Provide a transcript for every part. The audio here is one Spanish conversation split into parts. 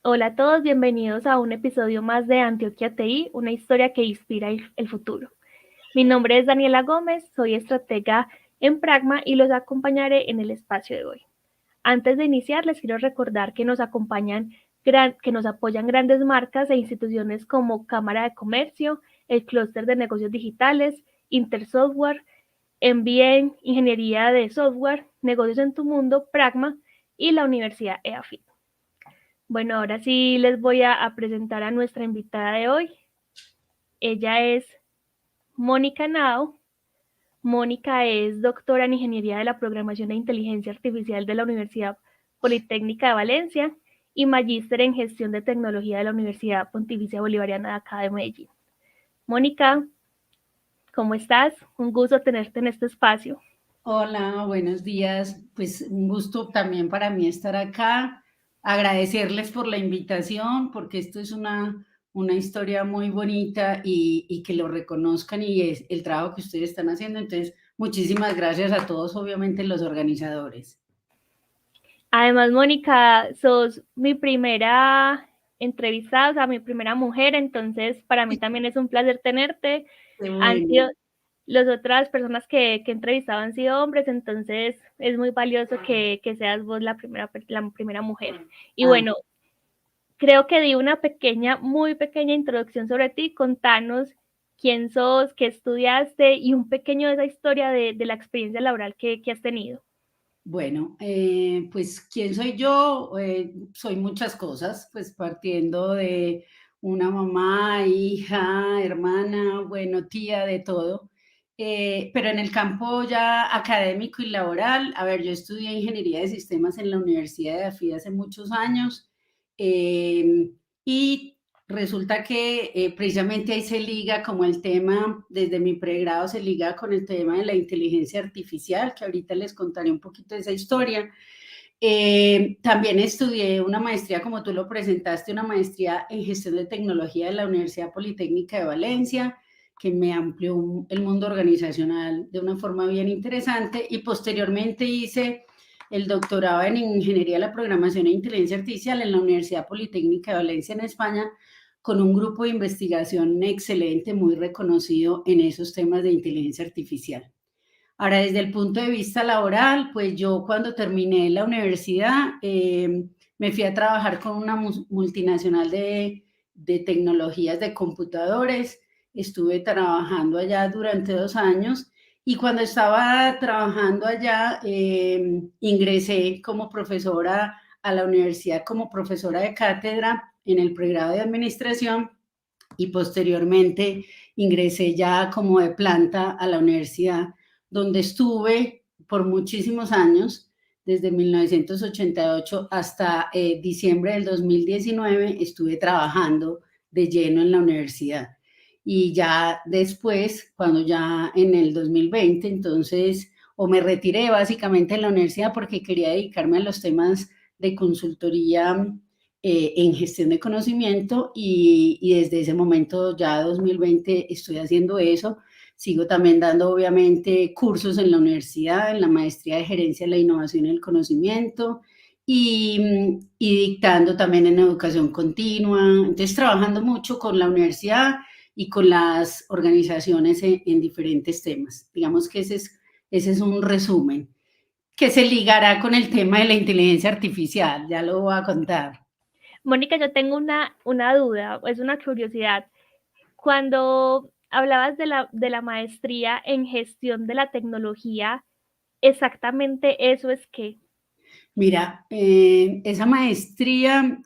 Hola a todos, bienvenidos a un episodio más de Antioquia TI, una historia que inspira el futuro. Mi nombre es Daniela Gómez, soy estratega en Pragma y los acompañaré en el espacio de hoy. Antes de iniciar, les quiero recordar que nos apoyan grandes marcas e instituciones como Cámara de Comercio, el Clúster de Negocios Digitales, Intersoftware, MBA, Ingeniería de Software, Negocios en tu Mundo, Pragma y la Universidad EAFIT. Bueno, ahora sí les voy a presentar a nuestra invitada de hoy. Ella es Mónica Nao. Mónica es doctora en Ingeniería de la Programación e Inteligencia Artificial de la Universidad Politécnica de Valencia y magíster en Gestión de Tecnología de la Universidad Pontificia Bolivariana de acá de Medellín. Mónica, ¿cómo estás? Un gusto tenerte en este espacio. Hola, buenos días. Pues un gusto también para mí estar acá. Agradecerles por la invitación, porque esto es una historia muy bonita y que lo reconozcan y es el trabajo que ustedes están haciendo. Entonces, muchísimas gracias a todos, obviamente los organizadores. Además, Mónica, sos mi primera entrevistada, o sea, mi primera mujer, entonces para mí también es un placer tenerte. Qué Han sido, bueno. las otras personas que he entrevistado han sido hombres, entonces es muy valioso que seas vos la primera mujer. Y Ah, bueno, creo que di una pequeña, muy pequeña introducción sobre ti. Contanos quién sos, qué estudiaste y un pequeño de esa historia de la experiencia laboral que has tenido. bueno, pues ¿quién soy yo? Soy muchas cosas, pues partiendo de una mamá, hija, hermana, bueno, tía, de todo. Pero en el campo ya académico y laboral, a ver, yo estudié ingeniería de sistemas en la Universidad de AFID hace muchos años, y resulta que precisamente ahí se liga como el tema, desde mi pregrado se liga con el tema de la inteligencia artificial, que ahorita les contaré un poquito de esa historia. También estudié una maestría, como tú lo presentaste, una maestría en gestión de tecnología de la Universidad Politécnica de Valencia, que me amplió el mundo organizacional de una forma bien interesante, y posteriormente hice el doctorado en Ingeniería de la Programación e Inteligencia Artificial en la Universidad Politécnica de Valencia, en España, con un grupo de investigación excelente, muy reconocido en esos temas de inteligencia artificial. Ahora, desde el punto de vista laboral, pues yo cuando terminé la universidad me fui a trabajar con una multinacional de tecnologías de computadores. Estuve trabajando allá durante 2 años y cuando estaba trabajando allá ingresé como profesora a la universidad, como profesora de cátedra en el pregrado de administración y posteriormente ingresé ya como de planta a la universidad, donde estuve por muchísimos años, desde 1988 hasta diciembre del 2019, estuve trabajando de lleno en la universidad. Y ya después, cuando ya en el 2020, entonces, o me retiré básicamente de la universidad porque quería dedicarme a los temas de consultoría en gestión de conocimiento y desde ese momento, ya 2020, estoy haciendo eso. Sigo también dando, obviamente, cursos en la universidad, en la maestría de gerencia de la innovación y el conocimiento y dictando también en educación continua. Entonces, trabajando mucho con la universidad y con las organizaciones en diferentes temas. Digamos que ese es un resumen que se ligará con el tema de la inteligencia artificial, ya lo voy a contar. Mónica, yo tengo una duda, es una curiosidad. Cuando hablabas de la maestría en gestión de la tecnología, exactamente eso es qué. Mira, esa maestría,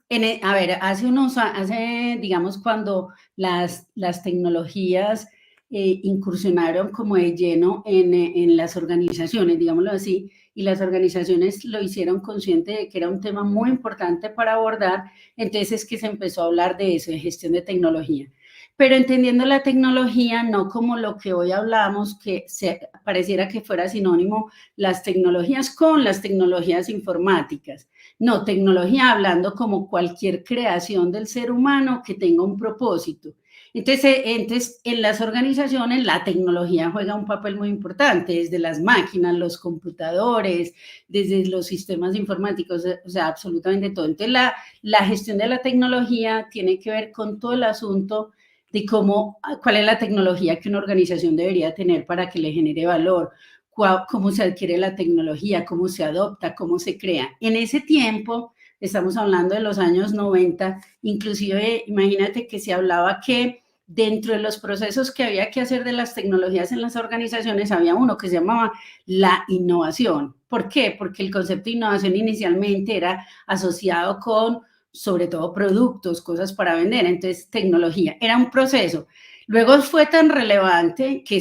a ver, hace, digamos, cuando las tecnologías incursionaron como de lleno en las organizaciones, digámoslo así, y las organizaciones lo hicieron consciente de que era un tema muy importante para abordar, entonces es que se empezó a hablar de eso, de gestión de tecnología. Pero entendiendo la tecnología no como lo que hoy hablamos, que pareciera que fuera sinónimo las tecnologías con las tecnologías informáticas. No, tecnología hablando como cualquier creación del ser humano que tenga un propósito. Entonces, en las organizaciones la tecnología juega un papel muy importante, desde las máquinas, los computadores, desde los sistemas informáticos, o sea, absolutamente todo. Entonces, la gestión de la tecnología tiene que ver con todo el asunto de cuál es la tecnología que una organización debería tener para que le genere valor, cómo se adquiere la tecnología, cómo se adopta, cómo se crea. En ese tiempo, estamos hablando de los años 90, inclusive imagínate que se hablaba que dentro de los procesos que había que hacer de las tecnologías en las organizaciones, había uno que se llamaba la innovación. ¿Por qué? Porque el concepto de innovación inicialmente era asociado con, sobre todo, productos, cosas para vender, entonces tecnología. Era un proceso. Luego fue tan relevante que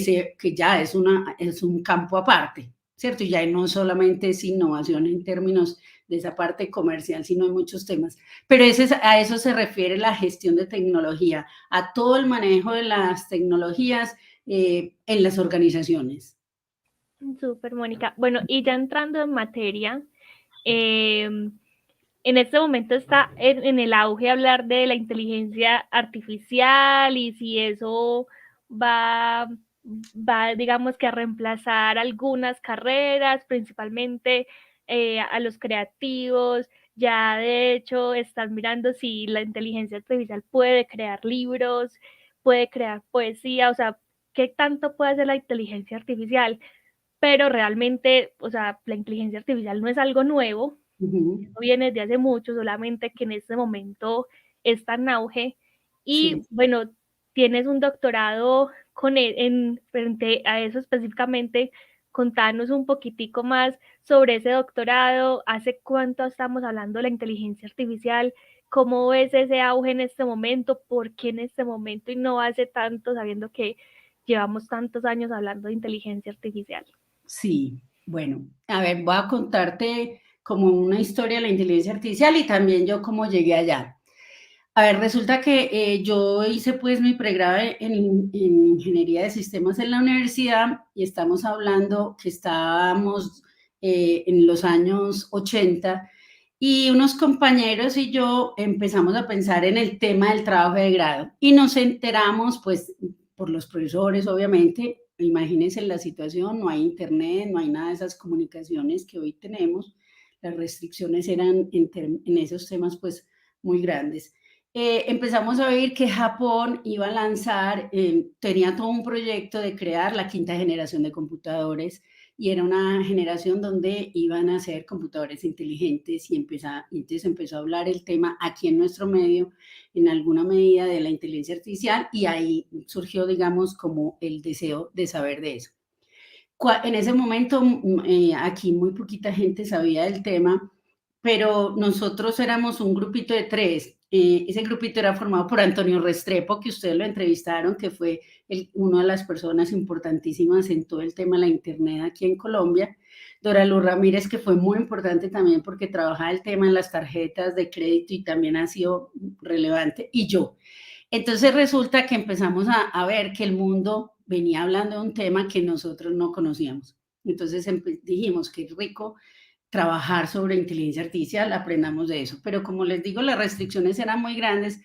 ya es un campo aparte, ¿cierto? Y ya no solamente es innovación en términos de esa parte comercial, sino en muchos temas. Pero a eso se refiere la gestión de tecnología, a todo el manejo de las tecnologías en las organizaciones. Súper, Mónica. Bueno, y ya entrando en materia, en este momento está en el auge hablar de la inteligencia artificial y si eso va, digamos que a reemplazar algunas carreras, principalmente a los creativos. Ya de hecho están mirando si la inteligencia artificial puede crear libros, puede crear poesía, o sea, qué tanto puede hacer la inteligencia artificial, pero realmente, o sea, la inteligencia artificial no es algo nuevo, eso viene desde hace mucho, solamente que en este momento está en auge. Y Sí. bueno, tienes un doctorado frente a eso específicamente. Contanos un poquitico más sobre ese doctorado, hace cuánto estamos hablando de la inteligencia artificial, cómo ves ese auge en este momento, por qué en este momento y no hace tanto, sabiendo que llevamos tantos años hablando de inteligencia artificial. Sí, bueno, a ver, voy a contarte como una historia de la inteligencia artificial y también yo cómo llegué allá. A ver, resulta que yo hice pues mi pregrado en ingeniería de sistemas en la universidad y estamos hablando que estábamos en los años 80 y unos compañeros y yo empezamos a pensar en el tema del trabajo de grado y nos enteramos pues por los profesores obviamente, imagínense la situación, no hay internet, no hay nada de esas comunicaciones que hoy tenemos, las restricciones eran en esos temas pues muy grandes. Empezamos a oír que Japón iba a lanzar, tenía todo un proyecto de crear la quinta generación de computadores y era una generación donde iban a ser computadores inteligentes y entonces empezó a hablar el tema aquí en nuestro medio, en alguna medida de la inteligencia artificial y ahí surgió, digamos, como el deseo de saber de eso. En ese momento, aquí muy poquita gente sabía del tema, pero nosotros éramos un grupito de 3. Ese grupito era formado por Antonio Restrepo, que ustedes lo entrevistaron, que fue una de las personas importantísimas en todo el tema de la Internet aquí en Colombia. Dora Luz Ramírez, que fue muy importante también porque trabajaba el tema en las tarjetas de crédito y también ha sido relevante, y yo. Entonces resulta que empezamos a ver que el mundo venía hablando de un tema que nosotros no conocíamos. Entonces dijimos que es rico trabajar sobre inteligencia artificial, aprendamos de eso. Pero como les digo, las restricciones eran muy grandes.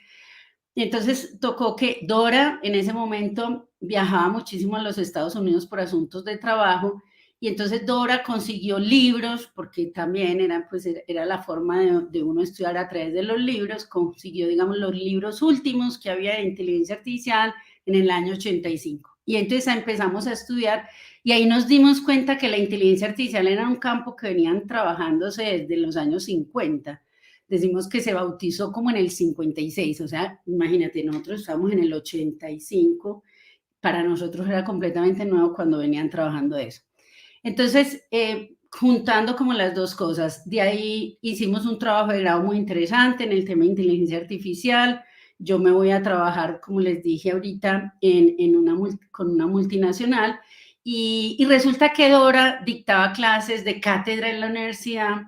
Y entonces tocó que Dora en ese momento viajaba muchísimo a los Estados Unidos por asuntos de trabajo. Y entonces Dora consiguió libros, porque también era la forma de uno estudiar a través de los libros, consiguió, digamos, los libros últimos que había de inteligencia artificial en el año 85. Y entonces empezamos a estudiar y ahí nos dimos cuenta que la inteligencia artificial era un campo que venían trabajándose desde los años 50. Decimos que se bautizó como en el 56, o sea, imagínate, nosotros estábamos en el 85, para nosotros era completamente nuevo cuando venían trabajando eso. Entonces, juntando como las dos cosas, de ahí hicimos un trabajo de grado muy interesante en el tema de inteligencia artificial. Yo me voy a trabajar, como les dije ahorita, con una multinacional y resulta que Dora dictaba clases de cátedra en la universidad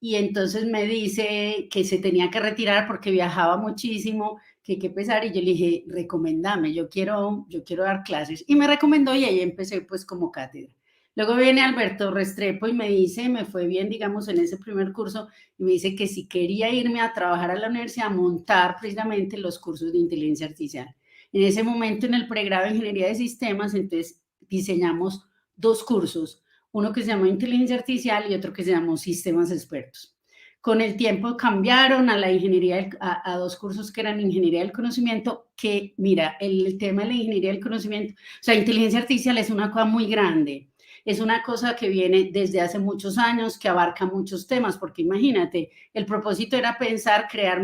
y entonces me dice que se tenía que retirar porque viajaba muchísimo, que qué pesar, y yo le dije, recomendame, yo quiero dar clases, y me recomendó y ahí empecé pues como cátedra. Luego viene Alberto Restrepo y me dice, me fue bien, digamos, en ese primer curso, y me dice que si quería irme a trabajar a la universidad, a montar precisamente los cursos de inteligencia artificial. En ese momento, en el pregrado de Ingeniería de Sistemas, entonces diseñamos 2 cursos, uno que se llamó Inteligencia Artificial y otro que se llamó Sistemas Expertos. Con el tiempo cambiaron a la ingeniería, a 2 cursos que eran Ingeniería del Conocimiento, que mira, el tema de la Ingeniería del Conocimiento, o sea, inteligencia artificial es una cosa muy grande, es una cosa que viene desde hace muchos años, que abarca muchos temas, porque imagínate, el propósito era pensar, crear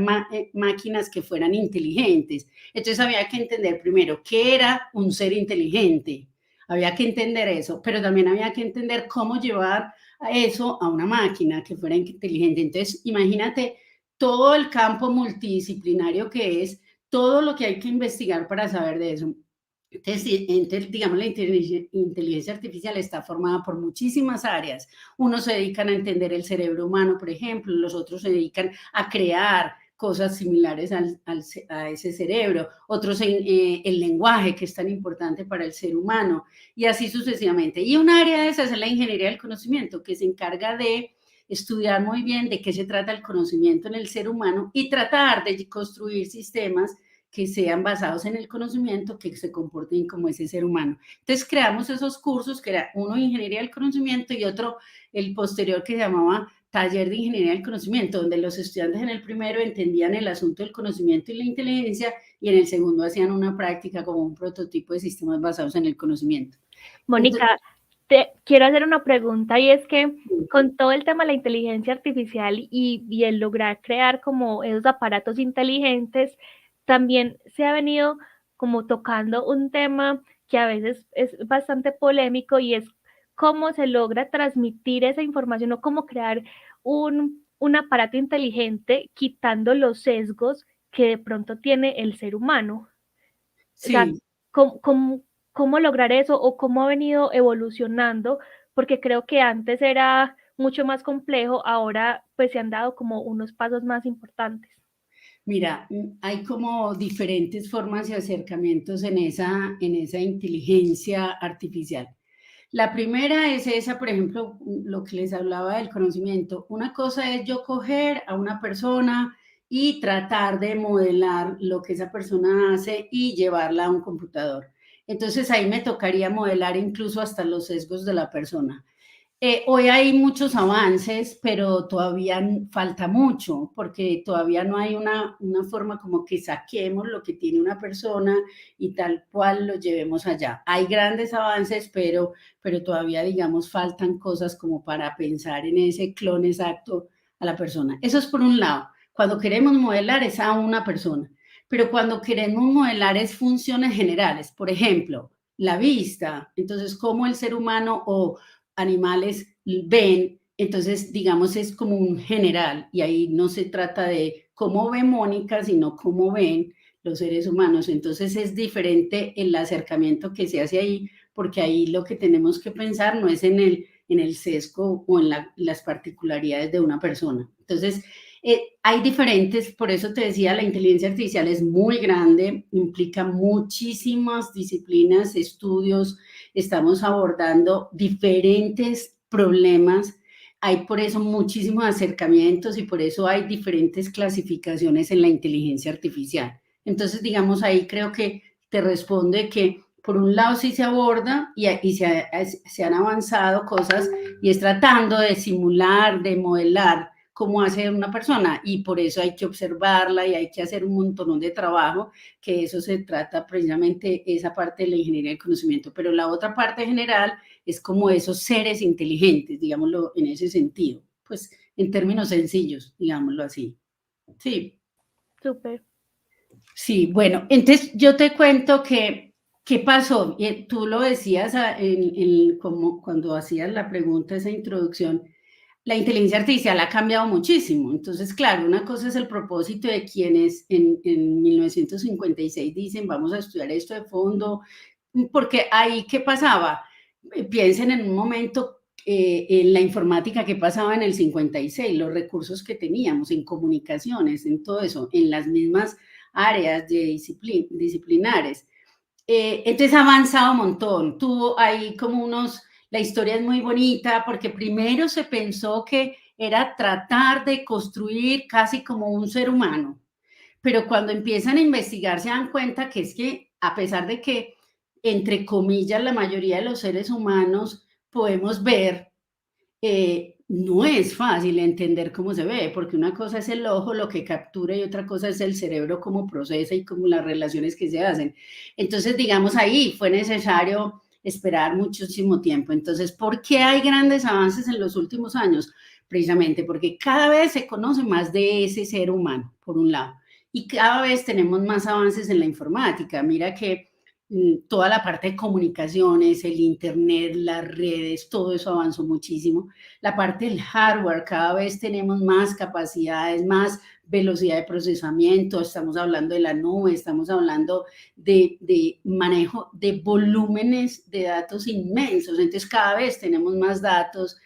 máquinas que fueran inteligentes. Entonces había que entender primero qué era un ser inteligente, había que entender eso, pero también había que entender cómo llevar eso a una máquina que fuera inteligente. Entonces, imagínate todo el campo multidisciplinario que es, todo lo que hay que investigar para saber de eso. Entonces, digamos, la inteligencia artificial está formada por muchísimas áreas. Unos se dedican a entender el cerebro humano, por ejemplo, los otros se dedican a crear cosas similares a ese cerebro, otros el lenguaje, que es tan importante para el ser humano, y así sucesivamente. Y un área de esa es la ingeniería del conocimiento, que se encarga de estudiar muy bien de qué se trata el conocimiento en el ser humano y tratar de construir sistemas que sean basados en el conocimiento, que se comporten como ese ser humano. Entonces creamos esos cursos, que era uno Ingeniería del Conocimiento y otro, el posterior, que se llamaba Taller de Ingeniería del Conocimiento, donde los estudiantes en el primero entendían el asunto del conocimiento y la inteligencia, y en el segundo hacían una práctica como un prototipo de sistemas basados en el conocimiento. Mónica, te quiero hacer una pregunta, y es que con todo el tema de la inteligencia artificial y el lograr crear como esos aparatos inteligentes, también se ha venido como tocando un tema que a veces es bastante polémico, y es cómo se logra transmitir esa información o cómo crear un aparato inteligente quitando los sesgos que de pronto tiene el ser humano. O sea, Sí. ¿cómo lograr eso o cómo ha venido evolucionando? Porque creo que antes era mucho más complejo, ahora pues se han dado como unos pasos más importantes. Mira, hay como diferentes formas y acercamientos en esa inteligencia artificial. La primera es esa, por ejemplo, lo que les hablaba del conocimiento. Una cosa es yo coger a una persona y tratar de modelar lo que esa persona hace y llevarla a un computador. Entonces ahí me tocaría modelar incluso hasta los sesgos de la persona. Hoy hay muchos avances, pero todavía falta mucho, porque todavía no hay una forma como que saquemos lo que tiene una persona y tal cual lo llevemos allá. Hay grandes avances, pero todavía, digamos, faltan cosas como para pensar en ese clon exacto a la persona. Eso es por un lado. Cuando queremos modelar es a una persona, pero cuando queremos modelar es funciones generales. Por ejemplo, la vista. Entonces, cómo el ser humano o animales ven, entonces digamos es como un general, y ahí no se trata de cómo ve Mónica, sino cómo ven los seres humanos. Entonces es diferente el acercamiento que se hace ahí, porque ahí lo que tenemos que pensar no es en el sesgo o en las particularidades de una persona. Entonces, hay diferentes, por eso te decía, la inteligencia artificial es muy grande, implica muchísimas disciplinas, estudios, estamos abordando diferentes problemas, hay por eso muchísimos acercamientos y por eso hay diferentes clasificaciones en la inteligencia artificial. Entonces, digamos, ahí creo que te responde que por un lado sí se aborda y se han avanzado cosas y es tratando de simular, de modelar cómo hace una persona, y por eso hay que observarla y hay que hacer un montón de trabajo, que eso se trata precisamente esa parte de la ingeniería del conocimiento, pero la otra parte general es como esos seres inteligentes, digámoslo en ese sentido, pues en términos sencillos, digámoslo así. Sí. Súper. Sí, bueno, entonces yo te cuento que, ¿qué pasó? Tú lo decías como cuando hacías la pregunta, esa introducción, la inteligencia artificial ha cambiado muchísimo. Entonces, claro, una cosa es el propósito de quienes en 1956 dicen, vamos a estudiar esto de fondo, porque ahí, ¿qué pasaba? Piensen en un momento en la informática que pasaba en el 56, los recursos que teníamos en comunicaciones, en todo eso, en las mismas áreas de disciplinares. Entonces ha avanzado un montón. Tuvo ahí como la historia es muy bonita porque primero se pensó que era tratar de construir casi como un ser humano, pero cuando empiezan a investigar se dan cuenta que es que a pesar de que, entre comillas, la mayoría de los seres humanos podemos ver, no es fácil entender cómo se ve, porque una cosa es el ojo, lo que captura, y otra cosa es el cerebro, cómo procesa y cómo las relaciones que se hacen. Entonces, digamos, ahí fue necesario esperar muchísimo tiempo. Entonces, ¿por qué hay grandes avances en los últimos años? Precisamente porque cada vez se conoce más de ese ser humano, por un lado, y cada vez tenemos más avances en la informática. Mira que toda la parte de comunicaciones, el internet, las redes, todo eso avanzó muchísimo. La parte del hardware, cada vez tenemos más capacidades, más velocidad de procesamiento, estamos hablando de la nube, estamos hablando de manejo de volúmenes de datos inmensos, entonces cada vez tenemos más datos,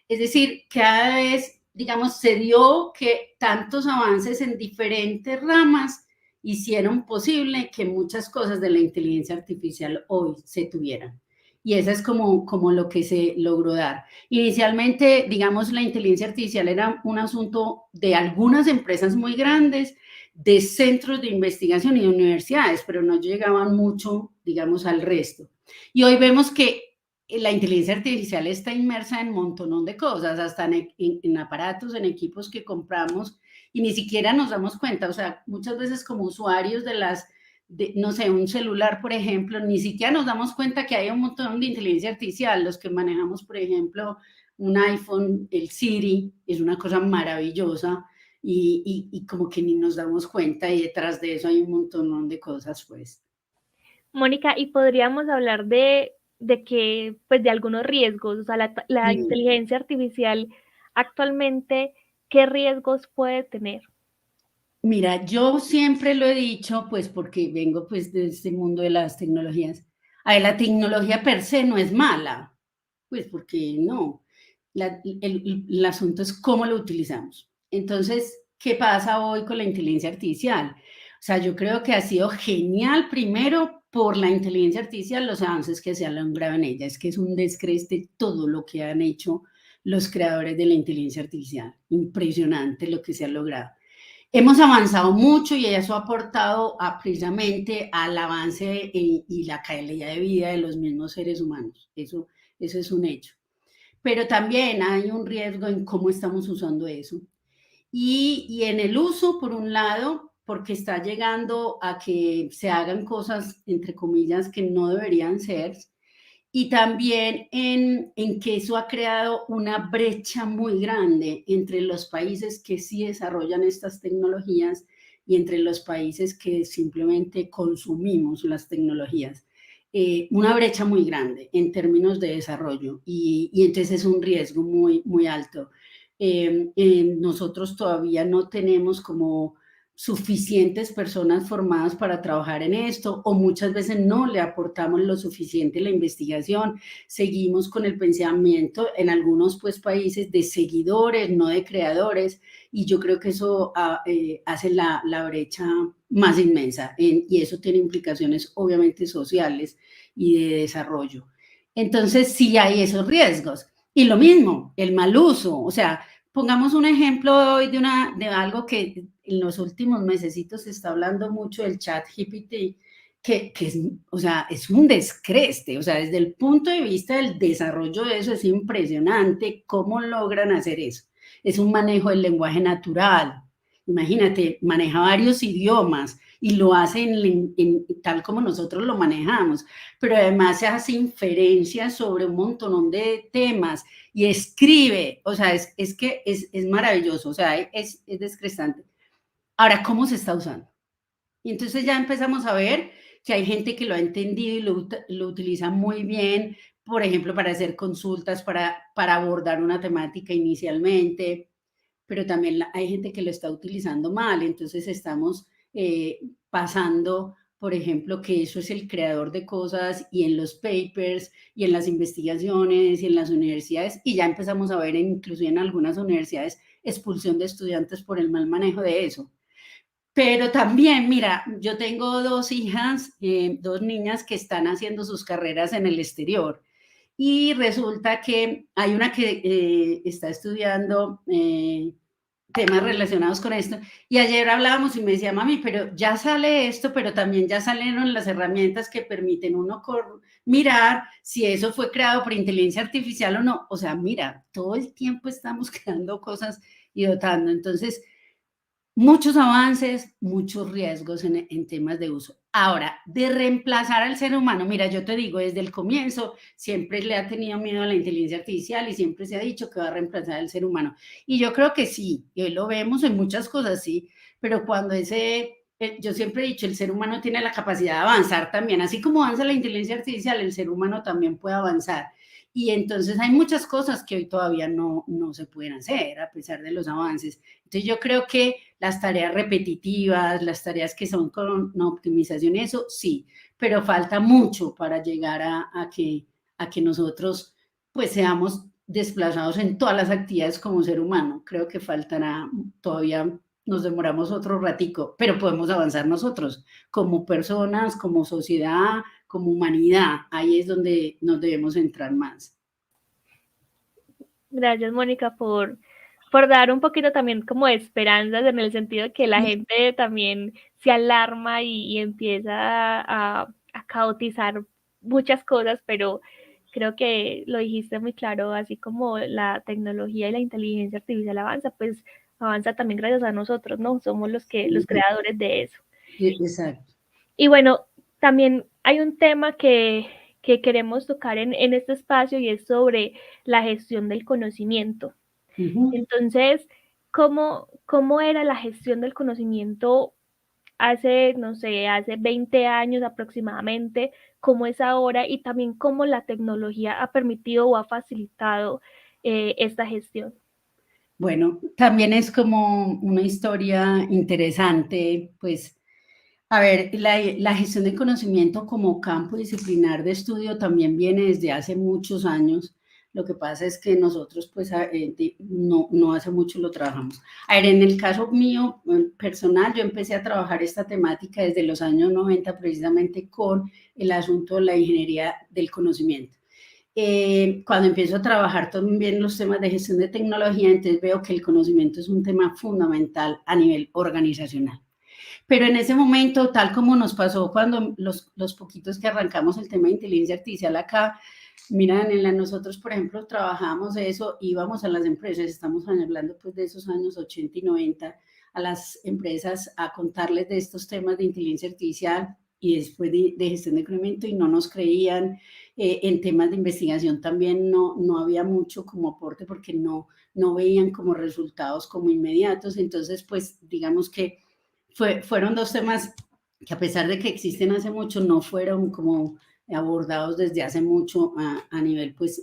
es decir, cada vez, digamos, se dio que tantos avances en diferentes ramas hicieron posible que muchas cosas de la inteligencia artificial hoy se tuvieran. Y eso es como lo que se logró dar. Inicialmente, digamos, la inteligencia artificial era un asunto de algunas empresas muy grandes, de centros de investigación y de universidades, pero no llegaban mucho, digamos, al resto. Y hoy vemos que la inteligencia artificial está inmersa en un montón de cosas, hasta en aparatos, en equipos que compramos y ni siquiera nos damos cuenta. O sea, muchas veces como usuarios no sé, un celular, por ejemplo, ni siquiera nos damos cuenta que hay un montón de inteligencia artificial. Los que manejamos, por ejemplo, un iPhone, el Siri, es una cosa maravillosa y como que ni nos damos cuenta y detrás de eso hay un montón de cosas, pues. Mónica, y podríamos hablar de que, pues, de algunos riesgos, o sea, la inteligencia artificial actualmente, ¿qué riesgos puede tener? Mira, yo siempre lo he dicho, pues porque vengo pues de este mundo de las tecnologías. A ver, la tecnología per se no es mala, pues porque no. El asunto es cómo lo utilizamos. Entonces, ¿qué pasa hoy con la inteligencia artificial? O sea, yo creo que ha sido genial primero por la inteligencia artificial, los avances que se han logrado en ella. Es que es un descreste todo lo que han hecho los creadores de la inteligencia artificial. Impresionante lo que se ha logrado. Hemos avanzado mucho y eso ha aportado precisamente al avance y la calidad de vida de los mismos seres humanos. Eso es un hecho. Pero también hay un riesgo en cómo estamos usando eso. Y en el uso, por un lado, porque está llegando a que se hagan cosas, entre comillas, que no deberían ser, y también en que eso ha creado una brecha muy grande entre los países que sí desarrollan estas tecnologías y entre los países que simplemente consumimos las tecnologías. Una brecha muy grande en términos de desarrollo y entonces es un riesgo muy, muy alto. Nosotros todavía no tenemos como suficientes personas formadas para trabajar en esto o muchas veces no le aportamos lo suficiente a la investigación, seguimos con el pensamiento en algunos pues países de seguidores, no de creadores y yo creo que eso hace la brecha más inmensa y eso tiene implicaciones obviamente sociales y de desarrollo. Entonces sí hay esos riesgos. Y lo mismo, el mal uso, o sea, pongamos un ejemplo hoy de algo que en los últimos mesecitos se está hablando mucho del chat GPT, que es, o sea, es un descreste, o sea, desde el punto de vista del desarrollo de eso es impresionante cómo logran hacer eso. Es un manejo del lenguaje natural. Imagínate, maneja varios idiomas y lo hace tal como nosotros lo manejamos, pero además se hace inferencias sobre un montón de temas y escribe, o sea, es que es maravilloso, o sea, es descrestante. Ahora, ¿cómo se está usando? Y entonces ya empezamos a ver que hay gente que lo ha entendido y lo utiliza muy bien, por ejemplo, para hacer consultas, para abordar una temática inicialmente, pero también hay gente que lo está utilizando mal, entonces estamos pasando, por ejemplo, que eso es el creador de cosas y en los papers y en las investigaciones y en las universidades, y ya empezamos a ver incluso en algunas universidades expulsión de estudiantes por el mal manejo de eso. Pero también, mira, yo tengo dos hijas, dos niñas que están haciendo sus carreras en el exterior y resulta que hay una que está estudiando temas relacionados con esto. Y ayer hablábamos y me decía, mami, pero ya sale esto, pero también ya salieron las herramientas que permiten uno mirar si eso fue creado por inteligencia artificial o no. O sea, mira, todo el tiempo estamos creando cosas y dotando. Entonces, muchos avances, muchos riesgos en temas de uso. Ahora, de reemplazar al ser humano, mira, yo te digo, desde el comienzo siempre le ha tenido miedo a la inteligencia artificial y siempre se ha dicho que va a reemplazar al ser humano. Y yo creo que sí, y hoy lo vemos en muchas cosas, sí, pero cuando yo siempre he dicho, el ser humano tiene la capacidad de avanzar también, así como avanza la inteligencia artificial, el ser humano también puede avanzar. Y entonces hay muchas cosas que hoy todavía no se pueden hacer a pesar de los avances. Entonces yo creo que las tareas repetitivas, las tareas que son con optimización, eso sí, pero falta mucho para llegar a que nosotros pues seamos desplazados en todas las actividades como ser humano. Creo que faltará, todavía nos demoramos otro ratico, pero podemos avanzar nosotros como personas, como sociedad, como humanidad. Ahí es donde nos debemos entrar más. Gracias, Mónica, por dar un poquito también como de esperanzas en el sentido de que la gente también se alarma y empieza a caotizar muchas cosas, pero creo que lo dijiste muy claro, así como la tecnología y la inteligencia artificial avanza, pues avanza también gracias a nosotros, ¿no? Somos los creadores de eso. Exacto. Y bueno, también hay un tema que queremos tocar en este espacio y es sobre la gestión del conocimiento. Entonces, ¿cómo era la gestión del conocimiento hace, no sé, hace 20 años aproximadamente? ¿Cómo es ahora? Y también cómo la tecnología ha permitido o ha facilitado esta gestión. Bueno, también es como una historia interesante, pues, a ver, la gestión de conocimiento como campo disciplinar de estudio también viene desde hace muchos años. Lo que pasa es que nosotros, pues, no hace mucho lo trabajamos. A ver, en el caso mío personal, yo empecé a trabajar esta temática desde los años 90, precisamente con el asunto de la ingeniería del conocimiento. Cuando empiezo a trabajar también los temas de gestión de tecnología, entonces veo que el conocimiento es un tema fundamental a nivel organizacional. Pero en ese momento, tal como nos pasó cuando los poquitos que arrancamos el tema de inteligencia artificial acá, miran, nosotros, por ejemplo, trabajamos eso, íbamos a las empresas, estamos hablando pues de esos años 80 y 90, a las empresas a contarles de estos temas de inteligencia artificial y después de gestión de conocimiento y no nos creían. En temas de investigación también no había mucho como aporte porque no veían como resultados como inmediatos. Entonces, pues digamos que fueron dos temas que a pesar de que existen hace mucho, no fueron como abordados desde hace mucho a nivel pues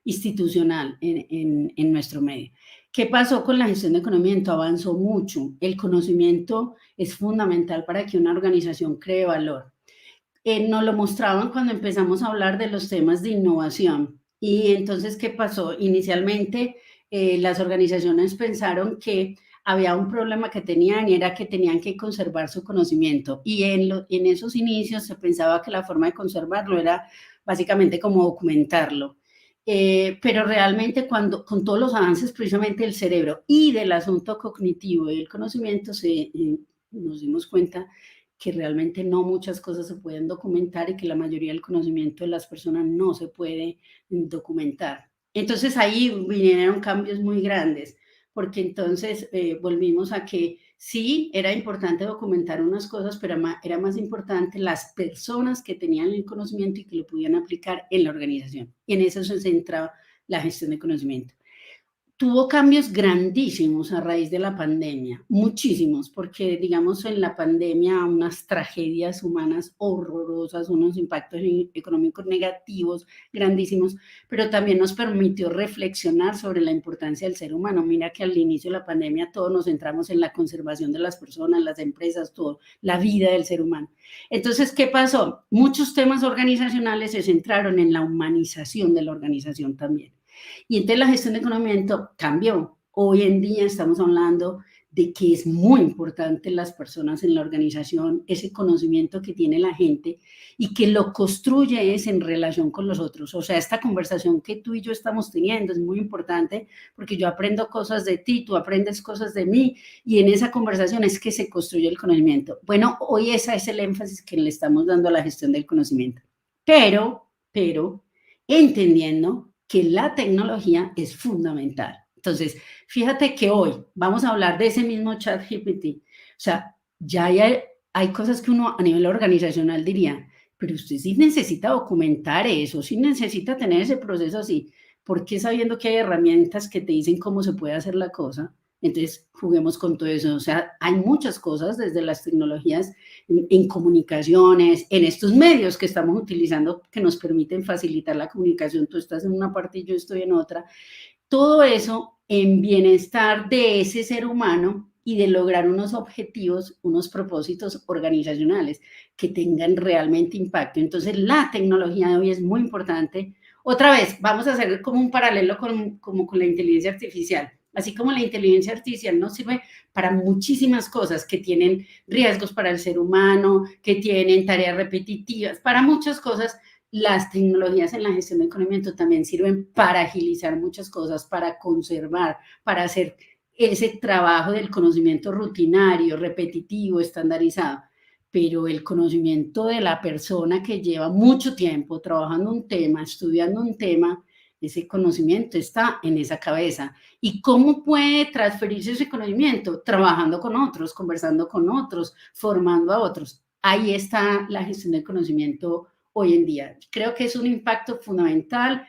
institucional en nuestro medio. ¿Qué pasó con la gestión de conocimiento? Avanzó mucho. El conocimiento es fundamental para que una organización cree valor. Nos lo mostraban cuando empezamos a hablar de los temas de innovación. Y entonces, ¿qué pasó? Inicialmente, las organizaciones pensaron que había un problema que tenían y era que tenían que conservar su conocimiento. Y en esos inicios se pensaba que la forma de conservarlo era básicamente como documentarlo. Pero realmente con todos los avances precisamente del cerebro y del asunto cognitivo y el conocimiento, nos dimos cuenta que realmente no muchas cosas se pueden documentar y que la mayoría del conocimiento de las personas no se puede documentar. Entonces ahí vinieron cambios muy grandes, porque entonces volvimos a que sí, era importante documentar unas cosas, pero era más importante las personas que tenían el conocimiento y que lo podían aplicar en la organización. Y en eso se centraba la gestión de conocimiento. Tuvo cambios grandísimos a raíz de la pandemia, muchísimos, porque digamos en la pandemia unas tragedias humanas horrorosas, unos impactos económicos negativos grandísimos, pero también nos permitió reflexionar sobre la importancia del ser humano. Mira que al inicio de la pandemia todos nos centramos en la conservación de las personas, las empresas, todo, la vida del ser humano. Entonces, ¿qué pasó? Muchos temas organizacionales se centraron en la humanización de la organización también. Y entonces la gestión de conocimiento cambió. Hoy en día estamos hablando de que es muy importante las personas en la organización, ese conocimiento que tiene la gente y que lo construye es en relación con los otros. O sea, esta conversación que tú y yo estamos teniendo es muy importante porque yo aprendo cosas de ti, tú aprendes cosas de mí y en esa conversación es que se construye el conocimiento. Bueno, hoy ese es el énfasis que le estamos dando a la gestión del conocimiento. Pero, entendiendo que la tecnología es fundamental. Entonces, fíjate que hoy vamos a hablar de ese mismo ChatGPT. O sea, ya hay cosas que uno a nivel organizacional diría, pero usted sí necesita documentar eso, sí necesita tener ese proceso así, porque sabiendo que hay herramientas que te dicen cómo se puede hacer la cosa, entonces juguemos con todo eso. O sea, hay muchas cosas desde las tecnologías en comunicaciones, en estos medios que estamos utilizando que nos permiten facilitar la comunicación. Tú estás en una parte y yo estoy en otra. Todo eso en bienestar de ese ser humano y de lograr unos objetivos, unos propósitos organizacionales que tengan realmente impacto. Entonces, la tecnología de hoy es muy importante. Otra vez, vamos a hacer como un paralelo como con la inteligencia artificial. Así como la inteligencia artificial nos sirve para muchísimas cosas que tienen riesgos para el ser humano, que tienen tareas repetitivas, para muchas cosas, las tecnologías en la gestión del conocimiento también sirven para agilizar muchas cosas, para conservar, para hacer ese trabajo del conocimiento rutinario, repetitivo, estandarizado. Pero el conocimiento de la persona que lleva mucho tiempo trabajando un tema, estudiando un tema, ese conocimiento está en esa cabeza. ¿Y cómo puede transferirse ese conocimiento? Trabajando con otros, conversando con otros, formando a otros. Ahí está la gestión del conocimiento hoy en día. Creo que es un impacto fundamental.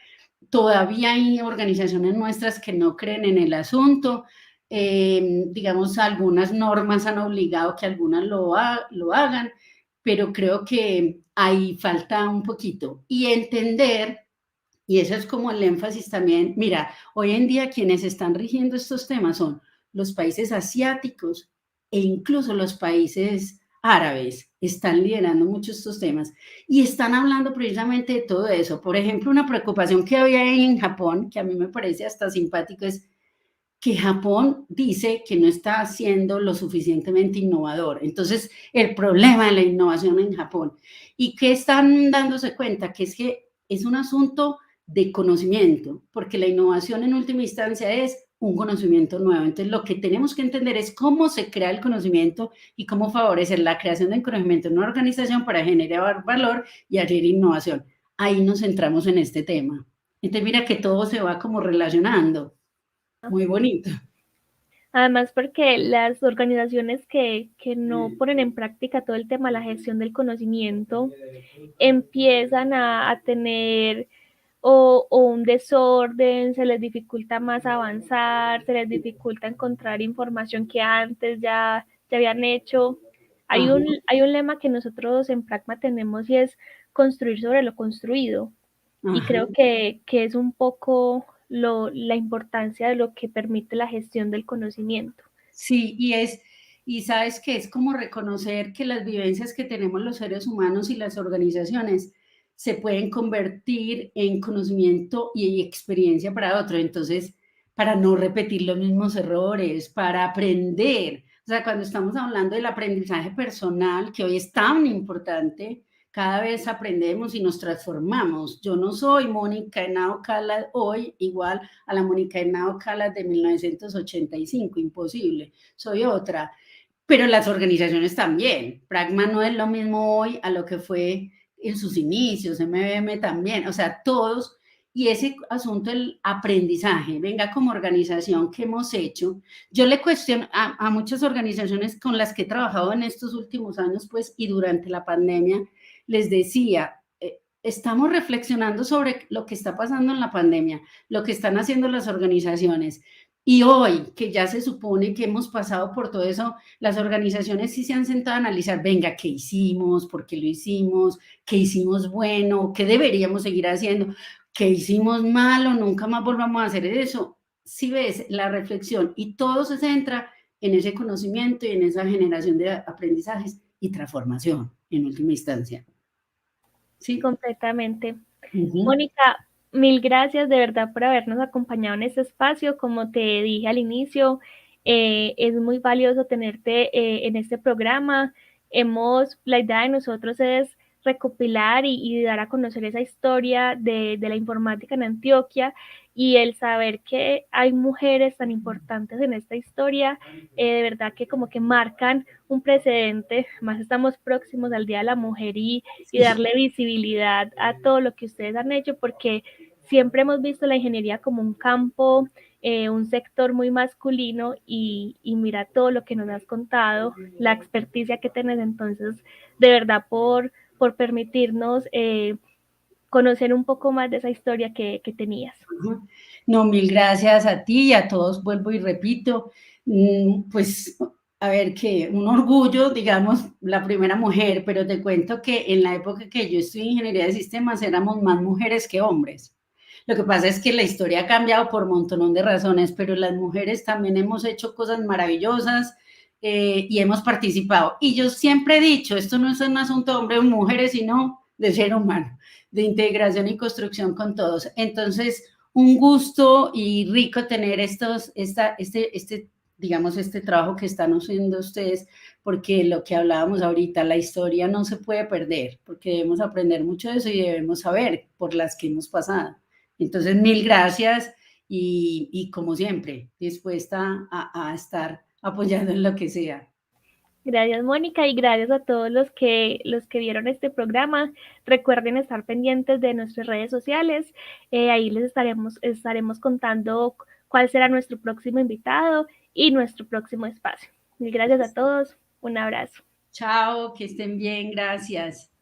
Todavía hay organizaciones nuestras que no creen en el asunto. Digamos, algunas normas han obligado que algunas lo hagan, pero creo que ahí falta un poquito. Y entender, y eso es como el énfasis también, mira, hoy en día quienes están rigiendo estos temas son los países asiáticos e incluso los países árabes están liderando mucho estos temas y están hablando precisamente de todo eso. Por ejemplo, una preocupación que había en Japón, que a mí me parece hasta simpático, es que Japón dice que no está siendo lo suficientemente innovador. Entonces, el problema de la innovación en Japón. ¿Y qué están dándose cuenta? Que es un asunto de conocimiento, porque la innovación en última instancia es un conocimiento nuevo. Entonces, lo que tenemos que entender es cómo se crea el conocimiento y cómo favorecer la creación de conocimiento en una organización para generar valor y hacer innovación. Ahí nos centramos en este tema. Entonces, mira que todo se va como relacionando. Muy bonito. Además, porque las organizaciones que no ponen en práctica todo el tema de la gestión del conocimiento empiezan a tener o un desorden, se les dificulta más avanzar, se les dificulta encontrar información que antes ya habían hecho. Hay un lema que nosotros en Pragma tenemos y es construir sobre lo construido. Y Ajá. creo que es un poco la importancia de lo que permite la gestión del conocimiento. Sí, y sabes que es como reconocer que las vivencias que tenemos los seres humanos y las organizaciones se pueden convertir en conocimiento y experiencia para otros. Entonces, para no repetir los mismos errores, para aprender. O sea, cuando estamos hablando del aprendizaje personal, que hoy es tan importante, cada vez aprendemos y nos transformamos. Yo no soy Mónica Henao Calas hoy igual a la Mónica Henao Calas de 1985, imposible, soy otra. Pero las organizaciones también. Pragma no es lo mismo hoy a lo que fue en sus inicios, MBM también, o sea, todos. Y ese asunto del aprendizaje, venga, como organización, ¿qué hemos hecho? Yo le cuestiono a muchas organizaciones con las que he trabajado en estos últimos años, pues, y durante la pandemia, les decía, estamos reflexionando sobre lo que está pasando en la pandemia, lo que están haciendo las organizaciones. Y hoy, que ya se supone que hemos pasado por todo eso, las organizaciones sí se han sentado a analizar, venga, ¿qué hicimos? ¿Por qué lo hicimos? ¿Qué hicimos bueno? ¿Qué deberíamos seguir haciendo? ¿Qué hicimos mal o nunca más volvamos a hacer eso? Si ves la reflexión y todo se centra en ese conocimiento y en esa generación de aprendizajes y transformación en última instancia. Sí. Completamente. Uh-huh. Mónica, mil gracias de verdad por habernos acompañado en este espacio. Como te dije al inicio, Es muy valioso tenerte en este programa. La idea de nosotros es recopilar y dar a conocer esa historia de la informática en Antioquia, y el saber que hay mujeres tan importantes en esta historia, de verdad que como que marcan un precedente. Más estamos próximos al Día de la Mujer, y Sí. darle visibilidad a todo lo que ustedes han hecho, porque siempre hemos visto la ingeniería como un campo, un sector muy masculino, y mira todo lo que nos has contado, la experticia que tenés. Entonces, de verdad, por permitirnos conocer un poco más de esa historia que tenías. No, mil gracias a ti y a todos, vuelvo y repito, pues a ver, que un orgullo, digamos, la primera mujer, pero te cuento que en la época que yo estudié ingeniería de sistemas éramos más mujeres que hombres. Lo que pasa es que la historia ha cambiado por un montón de razones, pero las mujeres también hemos hecho cosas maravillosas y hemos participado. Y yo siempre he dicho, esto no es un asunto de hombres o mujeres, sino de ser humano, de integración y construcción con todos. Entonces, un gusto y rico tener digamos, este trabajo que están haciendo ustedes, porque lo que hablábamos ahorita, la historia no se puede perder, porque debemos aprender mucho de eso y debemos saber por las que hemos pasado. Entonces, mil gracias y como siempre, dispuesta a estar apoyando en lo que sea. Gracias, Mónica, y gracias a todos los que vieron este programa. Recuerden estar pendientes de nuestras redes sociales. Ahí les estaremos contando cuál será nuestro próximo invitado y nuestro próximo espacio. Mil gracias a todos. Un abrazo. Chao, que estén bien, gracias.